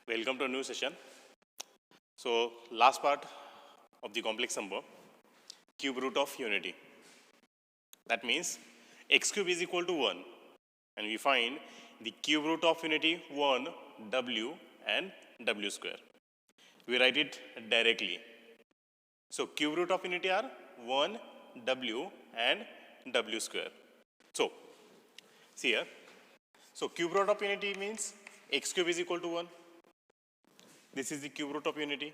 Welcome to a new session. So last part of the complex number, cube root of unity. That means x cube is equal to 1 and we find the cube root of unity 1 w and w square. We write it directly. So cube root of unity are 1 w and w square. So see here. So cube root of unity means x cube is equal to 1. This is the cube root of unity.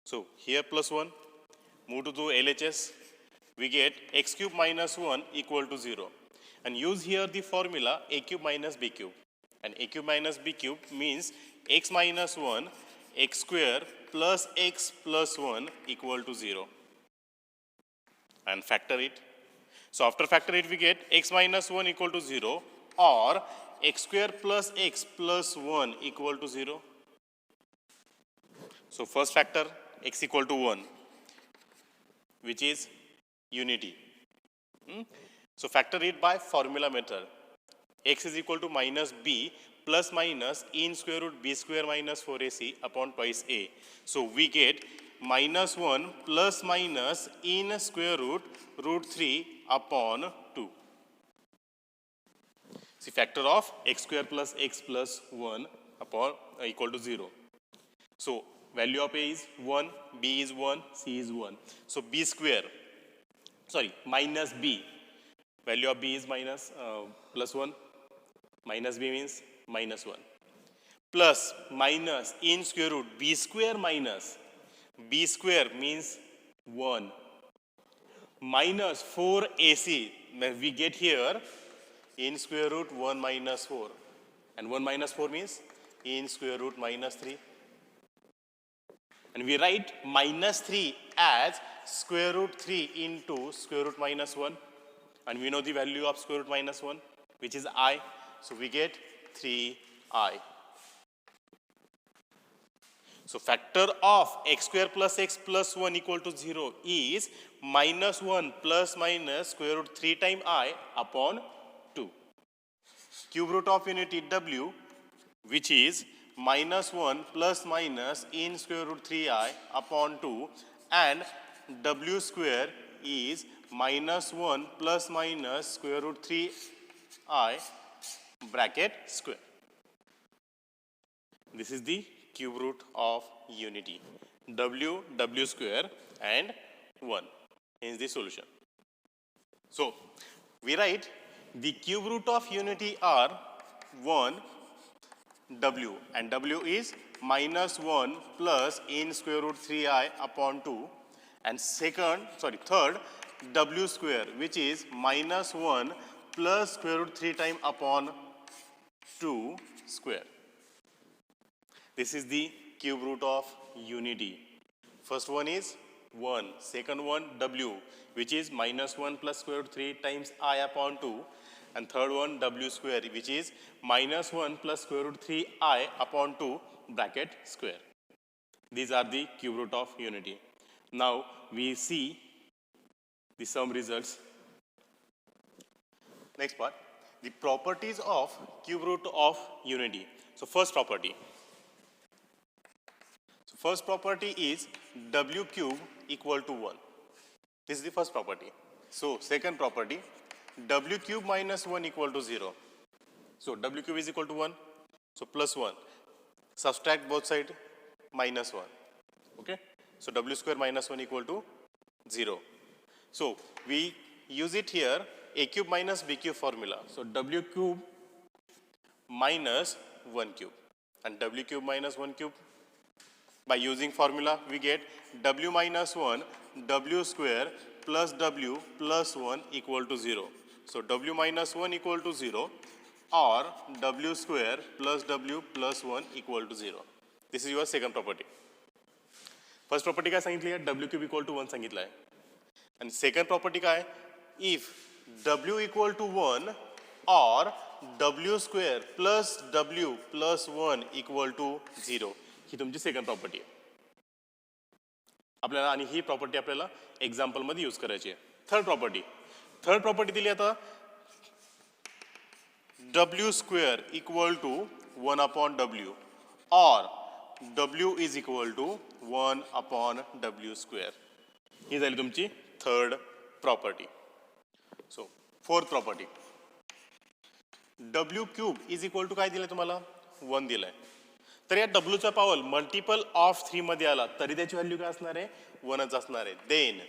So here plus 1, move to the LHS, we get x cube minus 1 equal to 0. And use here the formula a cube minus b cube. And a cube minus b cube means x minus 1, x square plus x plus 1 equal to 0. And factor it. So after factor it, we get x minus 1 equal to 0 or x square plus x plus 1 equal to 0. So first factor x equal to 1, which is unity. So factor it by formula method. X is equal to minus b plus minus in square root b square minus 4ac upon twice a. So we get minus 1 plus minus in square root root 3 upon 2. See, factor of x square plus x plus 1 upon equal to 0. So value of a is 1, b is 1, c is 1. So b square, minus b. Value of b is minus plus 1. Minus b means minus 1. Plus minus in square root b square minus. B square means 1. Minus 4ac. We get here in square root 1 minus 4. And 1 minus 4 means in square root minus 3. And we write minus 3 as square root 3 into square root minus 1. And we know the value of square root minus 1, which is I. So we get 3i. So factor of x square plus x plus 1 equal to 0 is minus 1 plus minus square root 3 times I upon 2. Cube root of unity w, which is minus 1 plus minus in square root 3i upon 2, and w square is minus 1 plus minus square root 3i bracket square. This is the cube root of unity, w square and 1. Hence the solution. So we write the cube root of unity are 1 w, and w is minus 1 plus in square root 3i upon 2, and third w square, which is minus 1 plus square root 3 times upon 2 square. This is the cube root of unity. First one is 1, second one w, which is minus 1 plus square root 3 times I upon 2, and third one w square, which is minus 1 plus square root 3i upon 2 bracket square. These are the cube root of unity. Now we see the sum results. Next part, the properties of cube root of unity. So first property. So first property is w cube equal to 1. This is the first property. So second property, w cube minus 1 equal to 0. So w cube is equal to 1. So plus 1. Subtract both sides, minus 1. Okay. So w square minus 1 equal to 0. So we use it here, a cube minus b cube formula. So w cube minus 1 cube and w cube minus 1 cube. By using formula, we get w minus 1 w square plus w plus 1 equal to 0. So w minus 1 equal to 0 or w square plus w plus 1 equal to 0. This is your second property. First property काय सांगितली आहे, w cube equal to 1 सांगितलं आहे. And second property काय, if w equal to 1 or w square plus w plus 1 equal to 0. ही तुमची second property आहे. आपल्याला आणि ही प्रॉपर्टी आपल्याला एक्झाम्पल मध्ये यूज करायची आहे. थर्ड प्रॉपर्टी दिली आता w square equal to 1 upon w or W is equal to 1 upon W square. ही झाली तुमची third property. So fourth property, W cube is equal to काय दिलंय तुम्हाला? 1 दिलंय. तर या डब्ल्यूचा पॉवर मल्टिपल ऑफ 3 मध्ये आला तरी त्याची व्हॅल्यू काय असणार आहे? 1च असणार आहे. Then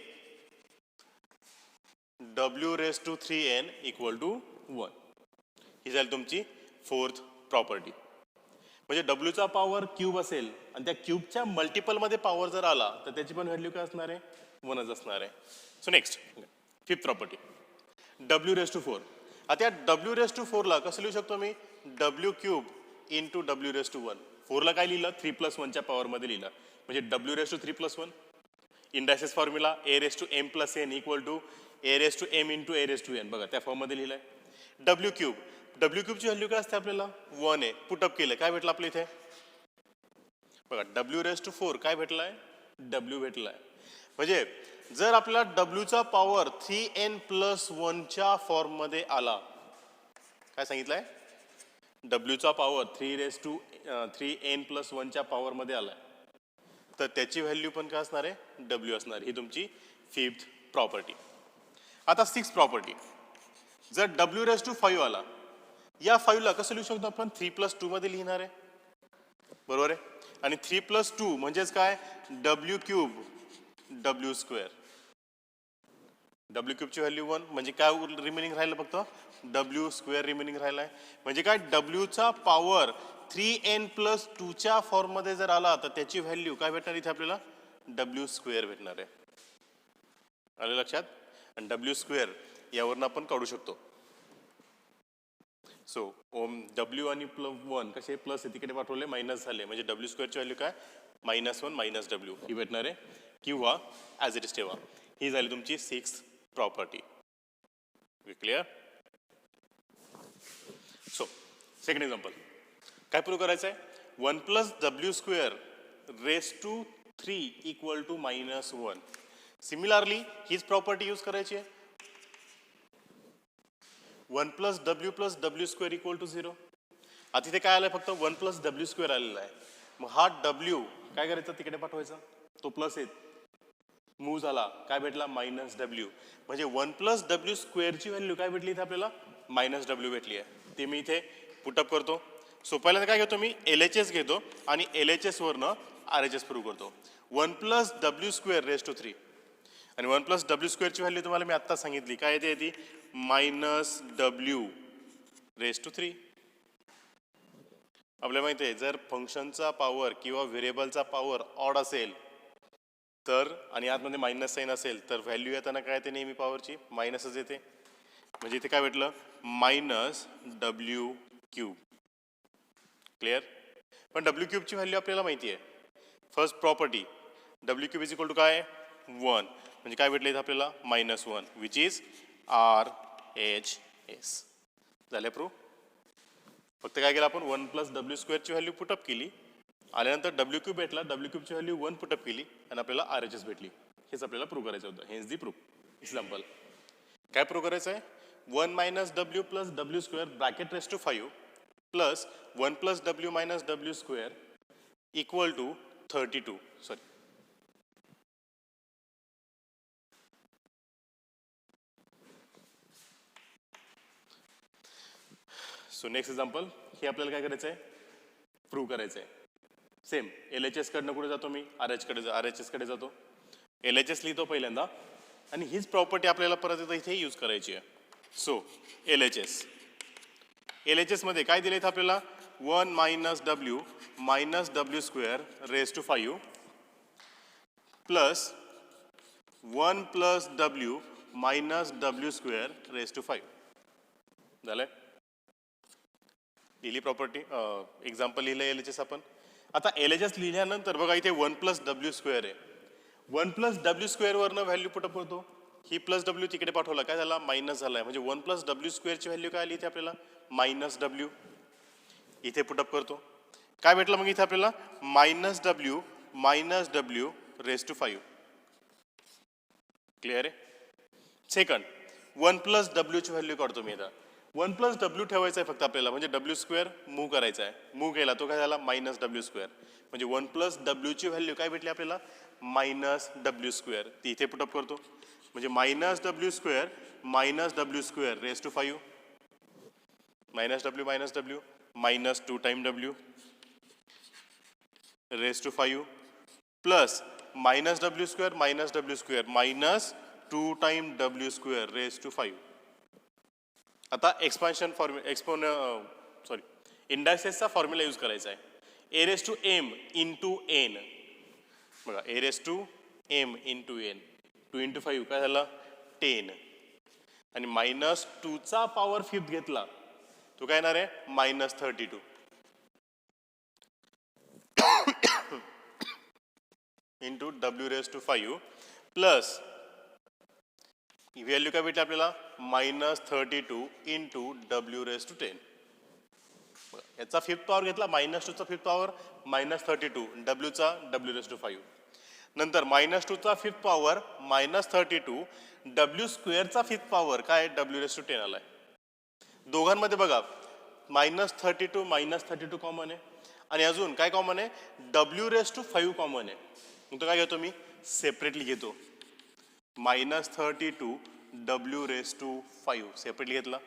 W raise to 3n equal to 1. ही झाली तुमची फोर्थ प्रॉपर्टी. म्हणजे डब्ल्यूचा पॉवर क्यूब असेल आणि त्या क्यूबच्या मल्टिपलमध्ये पॉवर जर आला तर त्याची पण व्हॅल्यू काय असणार आहे? 1च असणार आहे. So next fifth property, W raise to 4. आता या W रेस टू 4 ला कसं लिहू शकतो मी? W cube into W raise to 1. 4 ला काय लिहिलं? 3 प्लस 1च्या पॉवरमध्ये लिहिलं. म्हणजे W raise to 3 plus 1. Indices formula A raise to m plus n equal to A raise to m into A raise to n. बघा त्या फॉर्ममध्ये लिहिलंय. W क्यूब, W क्यूबची व्हॅल्यू काय असते आपल्याला? 1 आहे. पुटअप केलं काय भेटलं आपल्या इथे? बघा W रेस टू 4 काय भेटलाय? W भेटलाय. म्हणजे जर आपला डब्ल्यूचा पॉवर 3n प्लस 1च्या फॉर्ममध्ये आला, काय सांगितलंय? डब्ल्यूचा पॉवर 3n प्लस 1च्या पॉवरमध्ये आलाय तर त्याची व्हॅल्यू पण काय असणार आहे? W असणार. ही तुमची फिफ्थ प्रॉपर्टी. आता सिक्स्थ प्रॉपर्टी, जर W रेस टू 5 आला, या 5 ला कसं लिहू शकतो आपण? 3 प्लस 2 मध्ये लिहिणार आहे, बरोबर आहे. आणि 3 प्लस 2 म्हणजेच काय? W cube W square. W क्यूबची व्हॅल्यू 1 म्हणजे काय रिमेनिंग राहिलं? फक्त W स्क्वेअर रिमेनिंग राहिलाय. म्हणजे काय? Wचा पॉवर 3n प्लस 2च्या फॉर्ममध्ये जर आला तर त्याची व्हॅल्यू काय भेटणार इथे आपल्याला? W स्क्वेअर भेटणार आहे. आलं लक्षात? आणि W स्क्वेअर यावरून आपण काढू शकतो. सो W आणि +1 कसे प्लस आहे तिकडे पाठवले, मायनस झाले, म्हणजे W स्क्वेअरची व्हॅल्यू काय? -1 मायनस W ही भेटणार आहे. किंवा ॲज इट इज ठेवा. ही झाली तुमची sixth property. Clear? So second example काय प्रूव्ह करायचं आहे? 1 plus W square raise to 3 equal to -1. Similarly हीच प्रॉपर्टी यूज करायची आहे. 1 plus W square equal to 0. आता तिथे काय आलंय? फक्त 1 प्लस W स्क्वेअर आलेला आहे. मग हा W काय करायचा? तिकडे पाठवायचा. तो प्लस आहे, मूव्ह झाला, काय भेटला? -W. म्हणजे 1 प्लस W स्क्वेअरची व्हॅल्यू काय भेटली इथे आपल्याला? -W भेटली आहे. ते मी इथे पुटअप करतो. सो पहिल्यांदा काय घेतो मी? LHS घेतो आणि LHS वरनं RHS प्रूव्ह करतो. 1 plus W square raise to 3 आणि 1 प्लस W स्क्वेअरची व्हॅल्यू तुम्हाला मी आत्ता सांगितली काय येते? ती -W रेस टू 3. आपल्याला माहिती आहे जर फंक्शनचा पॉवर किंवा व्हेरिएबलचा पॉवर ऑड असेल तर आणि आतमध्ये मायनस साईन असेल तर व्हॅल्यू येताना काय येते? नेहमी पॉवरची मायनसच येते. म्हणजे इथे काय भेटलं? -W cube. क्लिअर? पण W क्यूबची व्हॅल्यू आपल्याला माहिती आहे. First property W cube is equal to काय? 1. म्हणजे काय भेटलं इथे आपल्याला? -1 विच इज RHS. झाले प्रूव्ह? फक्त काय केलं आपण? 1 प्लस W स्क्वेअरची व्हॅल्यू पुटअप केली, आल्यानंतर W क्यूब भेटला, W क्यूबची व्हॅल्यू 1 पुटअप केली आणि आपल्याला RHS भेटली. हेच आपल्याला प्रूव्ह करायचं होतं. हेच दी प्रूफ. एक्झाम्पल काय प्रूव्ह करायचं आहे? 1 minus W plus W square bracket raise to 5 plus 1 plus W minus W square equal to 32. Sorry, so next example हे आपल्याला काय करायचं आहे? प्रूव्ह करायचं आहे. सेम LHS कडनं कुठे जातो मी? RHS कडे जातो. LHS लिहितो पहिल्यांदा आणि हीच प्रॉपर्टी आपल्याला परत इथे यूज करायची आहे. सो LHS मध्ये काय दिलं इथं आपल्याला? 1 minus W square raise to 5 plus 1 plus W minus W square raise to 5. झालंय? लिहिली प्रॉपर्टी. एक्झाम्पल लिहिलं LHS आपण. आता LHS लिहिल्यानंतर बघा इथे 1 प्लस W स्क्वेअर आहे. 1 प्लस W स्क्वेअर वरनं व्हॅल्यू पुटअप करतो. ही प्लस W तिकडे पाठवला, काय झाला? मायनस झालाय. म्हणजे 1 प्लस W स्क्वेअरची व्हॅल्यू काय आली इथे आपल्याला? -W. इथे पुटअप करतो. काय भेटलं मग इथे आपल्याला? -W minus W raise to 5. Clear आहे? सेकंड 1 प्लस W ची व्हॅल्यू काढतो मी इथं. 1 प्लस डब्ल्यू ठेवायचा आहे फक्त आपल्याला, म्हणजे डब्ल्यू स्क्वेअर मूव्ह करायचा आहे. मूव्ह केला तो काय झाला मायनस डब्ल्यू स्क्वेअर, म्हणजे 1 प्लस डब्ल्यूची व्हॅल्यू काय भेटली आपल्याला मायनस डब्ल्यू स्क्वेअर. ती इथे पुटअप करतो, म्हणजे minus W square raise to 5 minus W minus 2 time W raise to 5 plus minus W square minus 2 time W square raise to 5. आता expansion इंडायसेसचा फॉर्म्युला यूज करायचा आहे. A raise to M into N, बघा A raise to M into N, 2 into 5 काय झालं 10, आणि minus 2चा power 5 घेतला तो काय येणार आहे minus 32 into W raise to 5 plus value काय भेटली आपल्याला minus 32 into W raise to 10. याचा 5th पॉवर घेतला मायनस 2चा 5th पॉवर मायनस 32 डब्ल्यूचा डब्ल्यू रेस टू 5. नंतर मायनस 2चा 5th पॉवर मायनस 32 डब्ल्यू स्क्वेअरचा 5th पॉवर काय डब्ल्यू रेस टू 10 आलाय. दोघांमध्ये बघा मायनस 32 कॉमन आहे, आणि अजून काय कॉमन आहे डब्ल्यू रेस टू 5 कॉमन आहे. मग तो काय घेतो मी सेपरेटली घेतो, minus 32 W raise to 5 separately घेतला,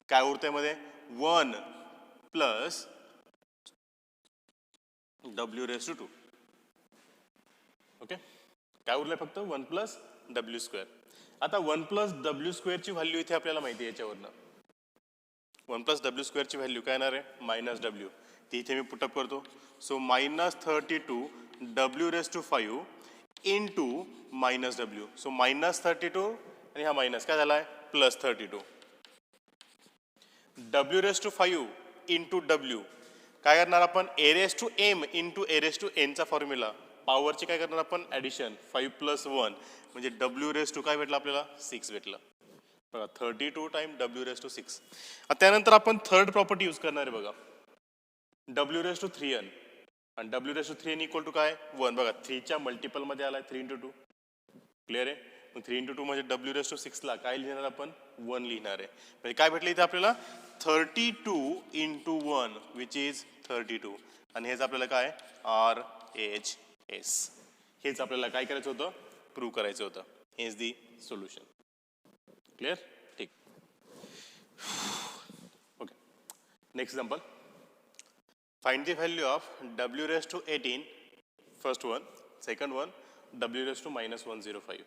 काय उरतंय मध्ये 1 plus W raise to 2. Okay, काय उरलंय फक्त 1 प्लस डब्ल्यू स्क्वेअर. आता 1 प्लस डब्ल्यू स्क्वेअरची व्हॅल्यू इथे आपल्याला माहिती आहे याच्यावरनं. 1 प्लस डब्ल्यू स्क्वेअरची व्हॅल्यू काय येणार आहे मायनस डब्ल्यू, ती इथे मी पुटअप करतो. So minus 32 W raise to 5 into minus W. So minus 32 आणि हा मायनस काय झाला आहे plus 32. W raise to 5 into W काय करणार आपण A raise to M into A raise to एनचा फॉर्म्युला, पॉवरची काय करणार आपण ॲडिशन 5 प्लस 1, म्हणजे डब्ल्यू रेस टू काय भेटला आपल्याला 6 भेटलं. बघा 32 टाइम डब्ल्यू रेस टू 6. त्यानंतर आपण थर्ड प्रॉपर्टी यूज करणार आहे बघा, डब्ल्यू रेस टू 3n, आणि W raise to 3n equal to काय 1. बघा 3च्या मल्टिपलमध्ये आलाय 3 इंटू 2, क्लिअर आहे. मग 3 इंटू 2 म्हणजे डब्ल्यू रेस टू 6ला काय लिहिणार आपण 1 लिहिणार आहे. म्हणजे काय भेटलं इथे आपल्याला 32 इंटू 1 विच इज 32, आणि हेच आपल्याला काय RHS, हेच आपल्याला काय करायचं होतं प्रूव्ह करायचं होतं. हेज दी सोल्युशन. क्लिअर, ठीक. Okay, next example. Find the value of w raised to 18, first one, second one, w raised to minus 105.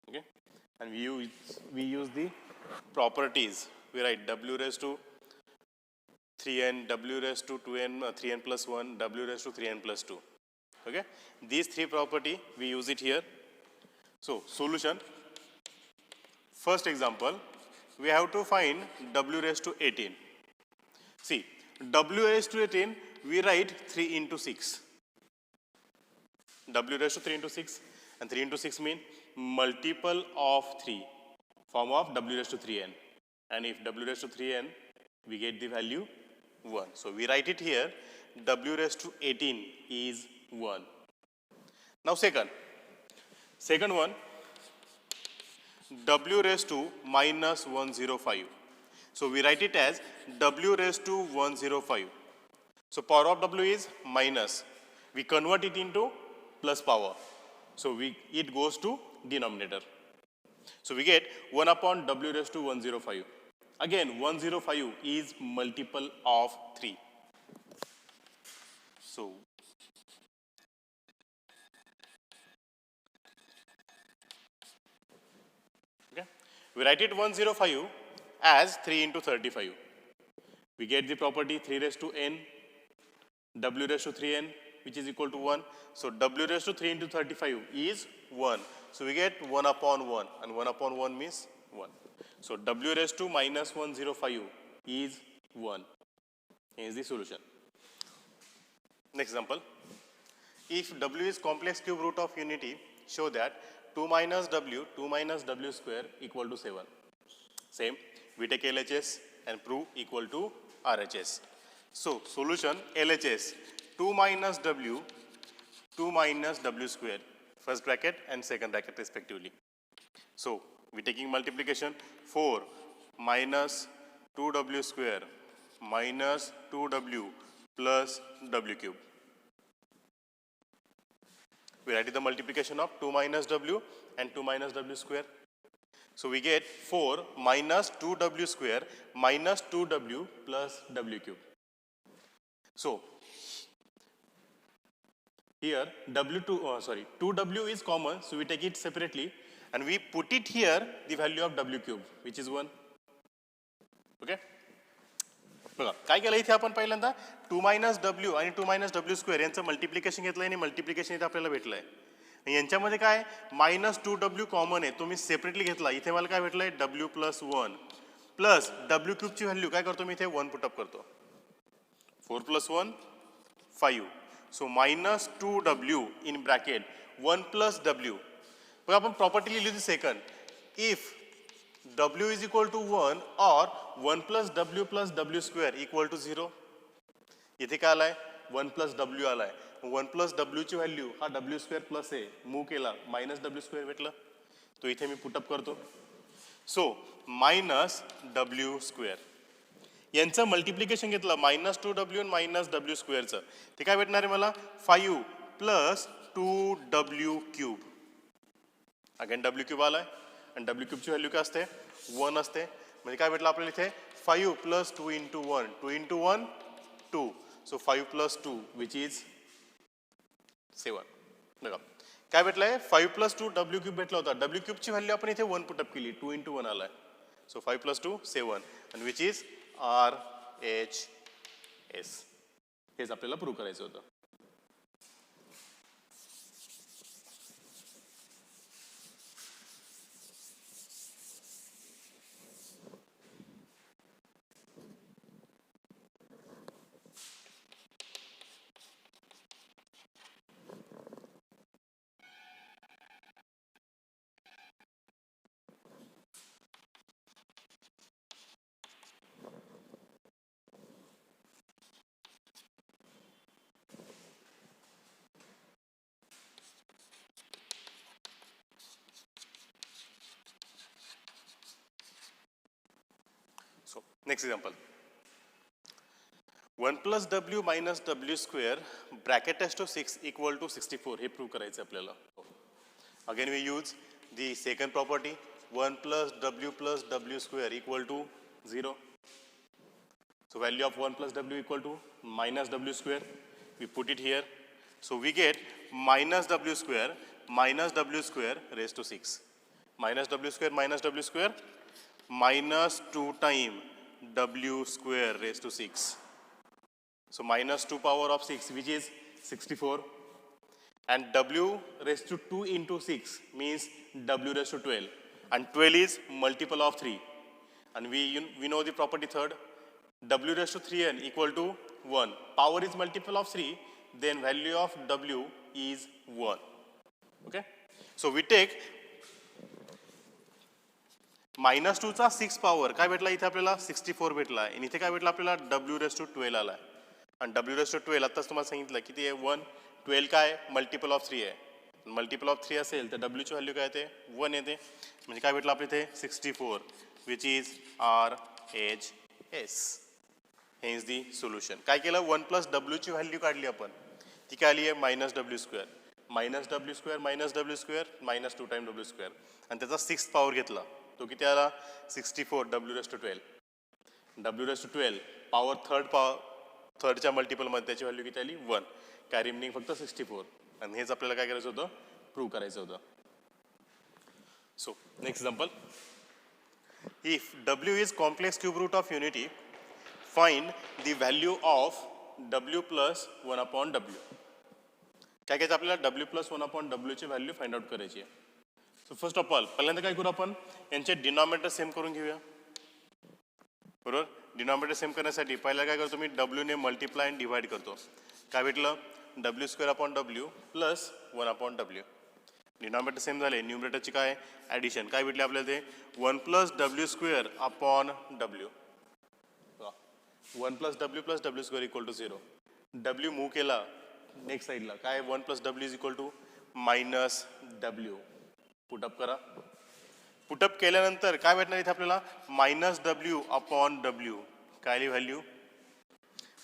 Okay, and we use the properties. We write w raised to 3n, w raised to 2n, 3n plus 1, w raised to 3n plus 2. Okay, these three property we use it here. So solution. First example, we have to find w raised to 18. See, w raised to 18 we write 3 into 6. W raised to 3 into 6, and 3 into 6 mean multiple of 3, form of w raised to 3n, and if w raised to 3n we get the value 1. So we write it here, w raised to 18 is 1. Now second one, w raised to minus 105. So we write it as w raised to 105. So power of w is minus. We convert it into plus power. So it goes to denominator. So we get 1 upon w raised to 105. Again 105 is multiple of 3. So okay, we write it 105 as 3 into 35. We get the property 3 raised to n, w raised to 3n, which is equal to 1. So w raised to 3 into 35 is 1. So we get 1 upon 1, and 1 upon 1 means 1. So w raised to minus 105 is 1. Here is the solution. Next example. If w is complex cube root of unity, show that 2 minus w square equal to 7. Same. We take LHS and prove equal to RHS. So solution LHS 2 minus w square, first bracket and second bracket respectively. So we taking multiplication, 4 minus 2w square minus 2w plus w cube. We write the multiplication of 2 minus w and 2 minus w square. So we get 4 minus 2w square minus 2w plus w cube. So here 2w is common, so we take it separately and we put it here the value of w cube, which is 1. Okay? बघा काय केलं इथे आपण पहिल्यांदा 2 minus W आणि 2 minus W square यांचं multiplication घेतलं आणि मल्टिप्लिकेशन इथे आपल्याला भेटलंय. यांच्यामध्ये काय मायनस 2w कॉमन आहे, तो मी सेपरेटली घेतला. इथे मला काय भेटलंय w प्लस 1 प्लस डब्ल्यू क्यूबची व्हॅल्यू काय करतो मी इथे 1 पुटअप करतो. 4 plus 1 5. So minus 2w in bracket 1 plus W. बघा आपण प्रॉपर्टी लिहिली होती second. If w is equal to 1 or 1 plus w plus w square equal to 0. इथे काय आलाय 1 plus w आलाय. 1 plus w ची व्हॅल्यू हा w स्क्वेअर प्लस आहे, मूव केला मायनस w स्क्वेअर भेटलं, तो इथे मी पुटअप करतो. सो मायनस w स्क्वेअर यांचं मल्टिप्लिकेशन घेतलं मायनस 2w आणि मायनस w स्क्वेअरचं, ते काय भेटणार आहे मला 5 plus 2w cube. Again w cube आलाय आणि w क्यूबची व्हॅल्यू काय असते 1 असते. म्हणजे काय भेटलं आपल्याला इथे 5 plus 2 into 1 2 into 1 2. So 5 plus 2 which is 7. बघा काय भेटलंय 5 प्लस 2 डब्ल्यू क्यूब भेटला होता. डब्ल्यू क्यूबची व्हॅल्यू आपण इथे 1 पुटअप केली, 2 इंटू 1 आलाय. सो 5 प्लस 2 7 आणि विच इज RHS. हेच आपल्याला प्रूव्ह करायचं होतं. So next example, 1 plus w minus w square bracket test of 6 equal to 64. हे प्रूव्ह करायचं आपल्याला. Again we use the second property 1 plus w square equal to 0. So value of 1 plus w equal to minus w square. We put it here. So we get minus w square raised to 6. Minus w square minus 2 times w square raised to 6. So minus 2 power of 6, which is 64. And w raised to 2 into 6 means w raised to 12. And 12 is multiple of 3. And we know the property third. W raised to 3n equal to 1. Power is multiple of 3. Then value of w is 1. Okay. So we take minus 2 चा 6 power काय भेटला इथे आपल्याला 64 भेटला आणि इथे काय भेटला आपल्याला w रेस टू 12 आला. आणि w रेस टू 12 आताच तुम्हाला सांगितलं किती आहे 1. 12 काय मल्टिपल ऑफ 3 आहे. मल्टिपल ऑफ 3 असेल तर w ची व्हॅल्यू काय येते 1 येते. म्हणजे काय भेटलं आपल्या इथे 64 विच इज RHS. हे इज दी सोल्युशन. काय केलं 1 प्लस w ची व्हॅल्यू काढली आपण, ती काय आली आहे minus w square minus w square minus 2 time w square आणि त्याचा 6 पॉवर घेतला, तो किती आला 64 w raise to 12. w raise to 12 power थर्डच्या मल्टिपलमध्ये त्याची व्हॅल्यू किती आली 1. काय रिमेनिंग फक्त 64. आणि हेच आपल्याला काय करायचं होतं प्रूव्ह करायचं होतं. So next example, if w is complex cube root of unity find the value of w plus 1 upon w. काय करायचं आपल्याला w प्लस 1 अपॉन w ची व्हॅल्यू फाइंड आउट करायची आहे. सो फर्स्ट ऑफ ऑल पहिल्यांदा काय करू आपण यांचे डिनॉमिनेटर सेम करून घेऊया. बरोबर. डिनॉमिनेटर सेम करण्यासाठी पहिला काय करतो मी w ने मल्टिप्लाय आणि डिवाइड करतो. काय भेटलं w square upon w plus 1 upon w. Denominator same झाले. न्यूमरेटरची काय ॲडिशन काय भेटले आपल्याला ते 1 plus w square upon w. 1 plus w square equal to 0. w move केला नेक्स्ट साईडला काय 1 plus w is equal to minus w. Put up करा. पुटअप केल्यानंतर काय भेटणार इथे आपल्याला मायनस डब्ल्यू अपॉन डब्ल्यू. काय आली व्हॅल्यू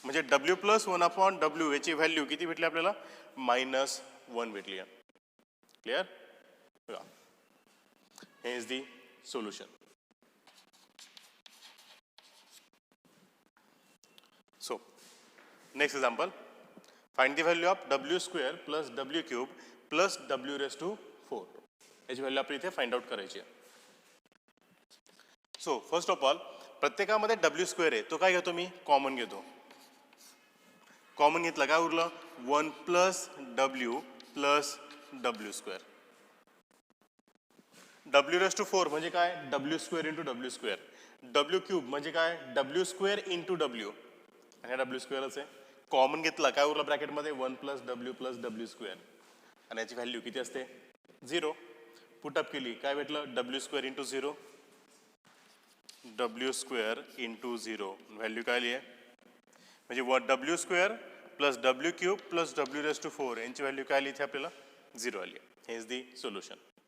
म्हणजे डब्ल्यू प्लस 1 अपॉन डब्ल्यू याची व्हॅल्यू किती भेटली आपल्याला -1 भेटली आहे. क्लिअर. बघा हे is the solution. So next example, find the value of w square plus w cube plus w raised to 4. याची व्हॅल्यू आपण इथे फाइंड आउट करायची आहे. सो फर्स्ट ऑफ ऑल प्रत्येकामध्ये w स्क्वेअर आहे तो काय घेतो मी कॉमन घेतो. कॉमन घेतला काय उरलं 1 plus w plus w square. w raise to 4 म्हणजे काय w square into w square. w cube म्हणजे काय w स्क्वेअर इंटू w आणि w स्क्वेअरच आहे. कॉमन घेतला काय उरलं ब्रॅकेटमध्ये 1 प्लस w स्क्वेअर आणि याची व्हॅल्यू किती असते 0. पुटअप केली काय भेटलं w square into 0 w square into 0 value काय आली आहे म्हणजे w square plus w cube plus w raise to 4 यांची व्हॅल्यू काय आली इथे आपल्याला 0 आली आहे. हे इज दी सोल्युशन.